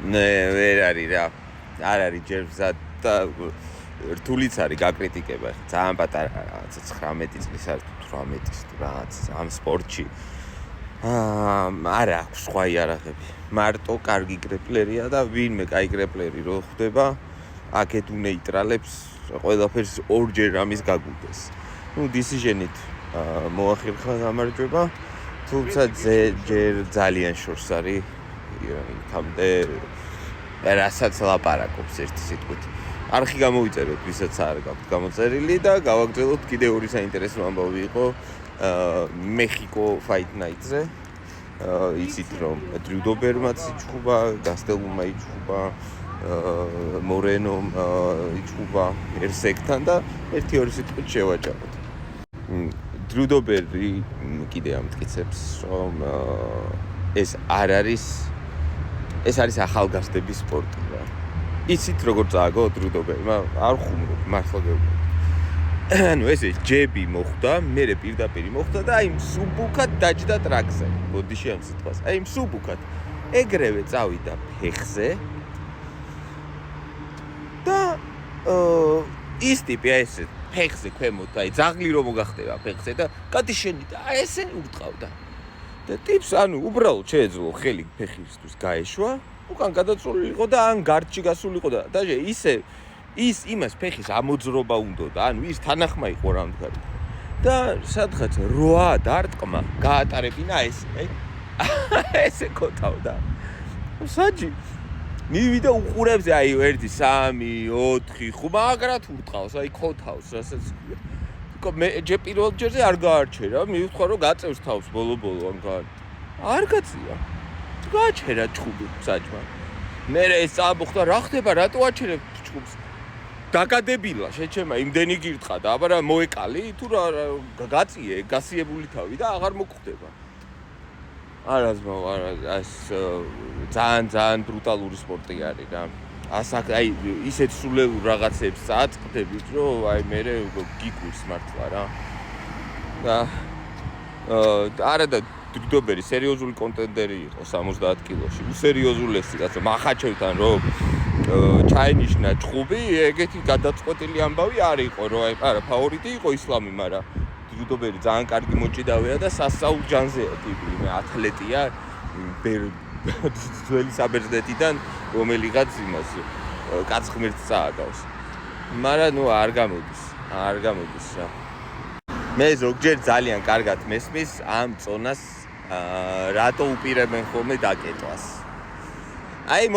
ვერ არის რა. არ არის ჯერ მზად და რთულიც არის გაკრიტიკება. ძალიან პატარა რაღაცა 19 წლის არის 18 თუ რაღაც ამ სპორტში. არა აქვს სხვა იარაღები. მარტო კარგი კრეპლერია და ვინმე კაი კრეპლერი რო ხდება, აქეთ უნეიტრალებს ყველაფერს ორჯერ ამის გაგუდეს. decision-ით მოახერხა გამარჯვება, თუმცა ჯერ ძალიან შორს არის იქამდე რასაც ლაპარაკობს ერთი სიტყვით. არხი გამოვიწეროთ, ვისაც არ გაქვთ გამოწერილი და გავაგრძელოთ კიდევ ორი საინტერესო ამბავი იყო მეხიკო Fight Night-ზე. იცით რომ დრიუ დობერმაც იჩხუბა, გასტელუმა იჩხუბა, მორენომ იჩხუბა ერსეკთან და ერთი-ორი სიტყვით შევაჭამოთ. დრიუ დობერი კიდე ამტკიცებს, რომ ეს არის ახალგაზრდების სპორტი რა. იცით როგორ წააგო დრიუ დობერმა? არ ხუმრობ, მართლა გეუბნები. ანუ ესე ჯები მოხდა, მერე პირდაპირ მოხდა და აი მსუბუქად დაჯდა ტრაკზე. ბოდიში ამ სიტყვას. აი მსუბუქად. ეგრევე წავიდა ფეხზე. და ის ტიპი ესე ფეხზე ქვემოთ, აი ძაღლი რომ მოგახდება ფეხზე და კადი შენი და ესე ურტყავდა. და ტიპს ანუ უბრალოდ შეეძლო ხელი ფეხისთვის გაეშვა, უკან გადაწოლილიყო და ან გარტში გასულიყო და დაჟე ის იმას ფეხის ამოძრობა უნდა და ანუ ის თანახმა იყო რამდენი. და სადღაც 8 დარტყმა გაატარებინა ესე ქოთავდა. საჯი მივიდა უყურებს აი 1 3 4 5 მაგრად ურტყავს აი ქოთავს რასაც მე ჯერ პირველ ჯერზე არ გაარჩერა მივხვდა რომ გაწევს თავს ბოლო-ბოლო ამგან არ გაწია გააჩერა ჩხუბი საჯმა მე ეს წამოხდა რა ხდება რატო აჩერებ ჩხუბს დაგადებილა შეჩემა იმდენი გირთხა და აბა რა მოეკალი თუ რა გაწიე გასიებული თავი და აღარ მოგხვდება არაზმო ეს ძალიან ბრუტალური სპორტი არის რა აი ისეთ სულელურ რაღაცებს წაწყდებით რომ აი მე გიკვირს მართლა რა და არა და დრიდობერი სერიოზული კონტენდერი იყო 70 კილოში უსერიოზულესი კაცო მახაჩევთან რომ ჩაინიშნა ჭხუბი ეგეთი გადაწყვეტილი ამბავი არ იყო რომ აი არა ფავორიტი იყო ისლამი მაგრამ დრიდობერი ძალიან კარგი მოჭიდავეა და სასწაულ ჯანზეა ტიპი მე ათლეტია ძველი საბერძნეთიდან რომელიღაც იმას კაცღმერთს წააგავს მაგრამ ნუ არ გამოდის რა მე ზოგჯერ ძალიან კარგად მესმის ამ წონას რატო უპირებენ ხოლმე დაკეტვას აი